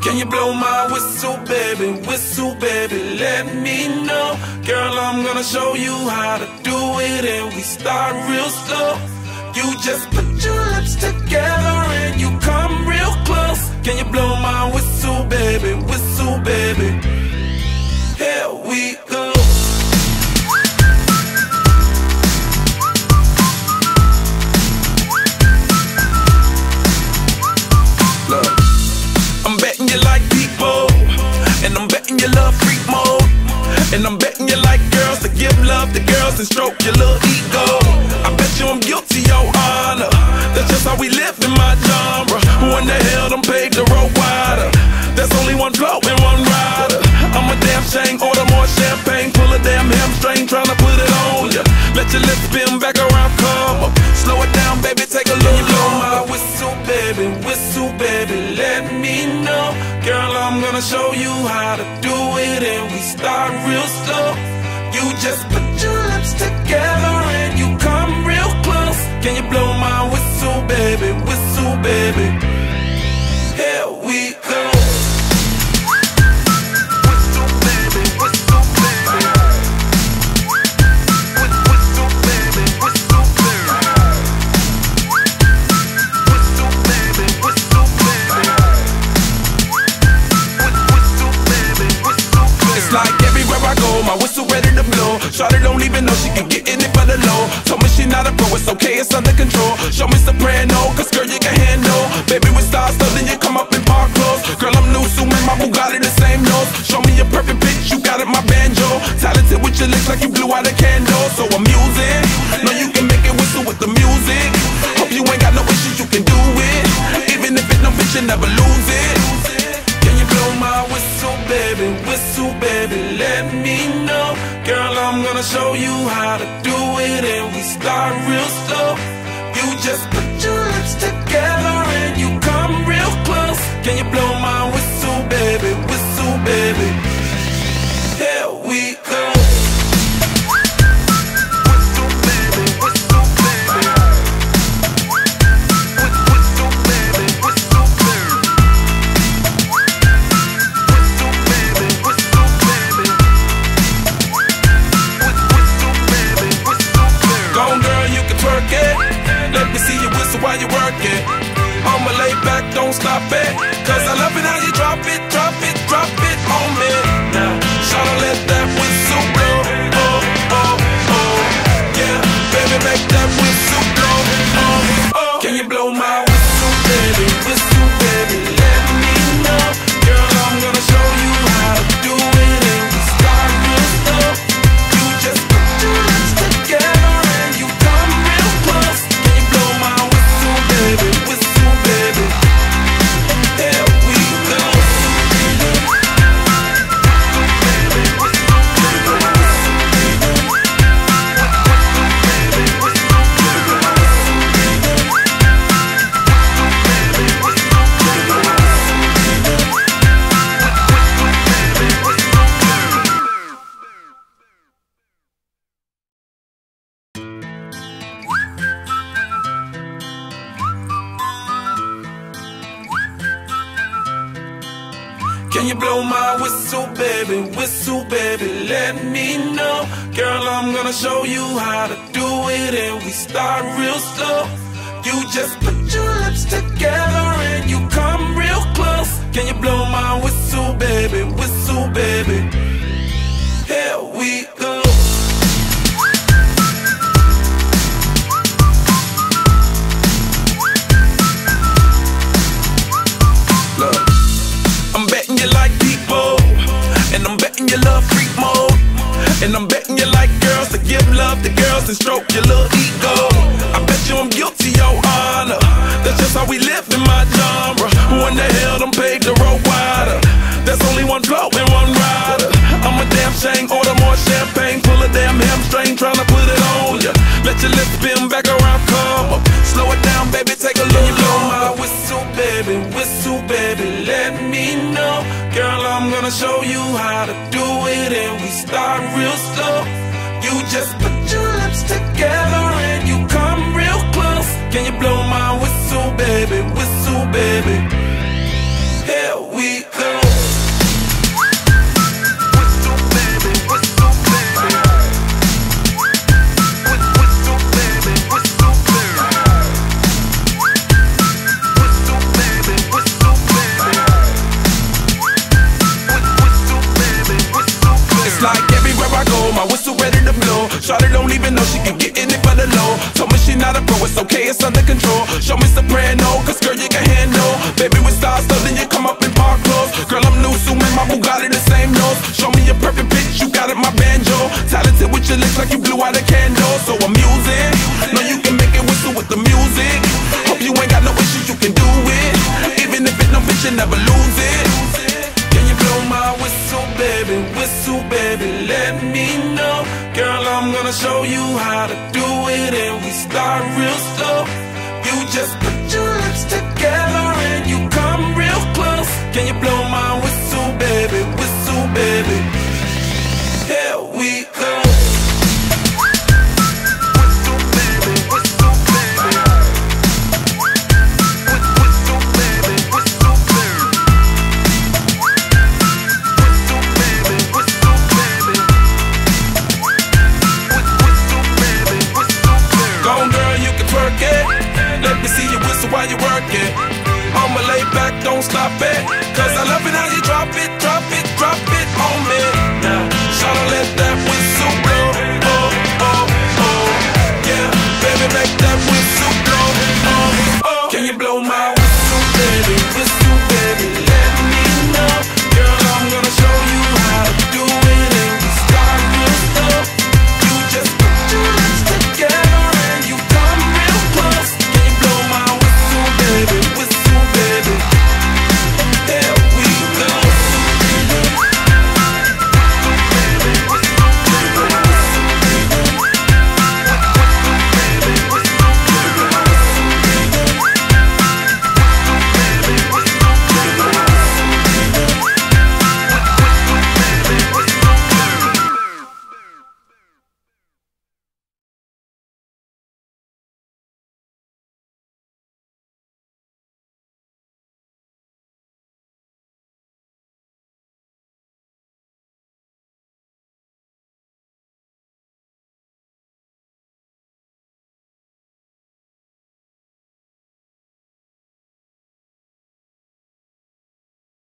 Can you blow my whistle, baby, let me know. Girl, I'm gonna show you how to do it, and we start real slow. You just put your lips together and you come real close. Can you blow my whistle, baby, here we go. Look, I'm betting you like people, and I'm betting you love freak mode, and I'm betting you like girls to give love to girls and stroke your little ego. I bet you I'm guilty, your honor. That's just how we live in my genre. Who in the hell done paved the road wider? There's only one flow and one rider. I'm a damn shame, order more champagne, pull a damn hamstring, tryna put it on ya. Let your lips spin back around, come up. Slow it down, baby, take a look. You blow my whistle, baby, let me know. Girl, I'm gonna show you how to do it, and we start real slow. You just put your lips together and you come real close. Can you blow my whistle, baby, here we go. Shawty don't even know she can get in it for the low. Told me she not a pro, it's okay, it's under control. Show me soprano, cause girl you can handle. Baby with stars, so then you come up in park clothes. Girl I'm new, so man, my Bugatti the same nose. Show me a perfect pitch, you got it, my banjo. Talented with your lips like you blew out a candle. So I'm using, know you can make it whistle with the music. Hope you ain't got no issues, you can do it. Even if it no bitch, you never lose it. Can you blow my whistle, baby, let me know. Girl, I'm gonna show you how to do it, and we start real slow. You just put your lips together and you come real close. Can you blow my whistle, baby, here we go. While you work it, I'ma lay back, don't stop it. Cause I love it how you drop it on me. Now, shawty let that whistle blow. Oh, oh, oh, yeah, baby make that whistle blow. Oh, oh, can you blow my whistle, baby, let me know. Girl, I'm gonna show you how to do it, and we start real slow. You just put your lips together and you come real close. Can you blow my whistle, baby, here we go. Can you blow my whistle, baby, let me know. Girl, I'm gonna show you how to do it, and we start real slow. You just put your lips together and you come real close. Can you blow my whistle, baby, here we go. Look, I'm betting you like people, and I'm betting you love freak mode, and I'm betting you like girls to give love to girls and stroke your little ego. I bet you I'm guilty, your honor. That's just how we live in my genre. Who in the hell done paved the road wider? There's only one flow and one rider. I'm a damn shame, order more champagne, pull a damn hamstring, tryna put it on ya. Let your lips spin back around, come up. Slow it down, baby, take a look. You blow my whistle, baby, let me know. Girl, I'm gonna show you how to do it, and we start real slow. You just put your lips together and you come real close. Can you blow my whistle, baby, whistle, baby? Here we go. Whistle, baby, whistle, baby. Whistle, baby, whistle, baby. Whistle, baby, whistle, baby. Whistle, baby, whistle, baby. It's like everywhere I go, my whistle ready to blow. Shawty don't even know she can get in it for the low. Told me she not a pro, it's okay, it's under control. Show me soprano, cause girl you can handle. Baby with stars, so then you come up in park clothes. Girl I'm new, so man, my Bugatti the same nose. Show me a perfect pitch, you got it, my banjo. Talented with your lips like you blew out a candle. So I'm using, know you can make it whistle with the music. Hope you ain't got no issues, you can do it. Even if it don't fit, you never lose it. Can you blow my whistle, baby, whistle, baby, let me know. Girl, I'm gonna show you how to do it, and we start real slow. You just put your lips together and you come real close. Can you blow my whistle, baby, whistle, baby? Here we go.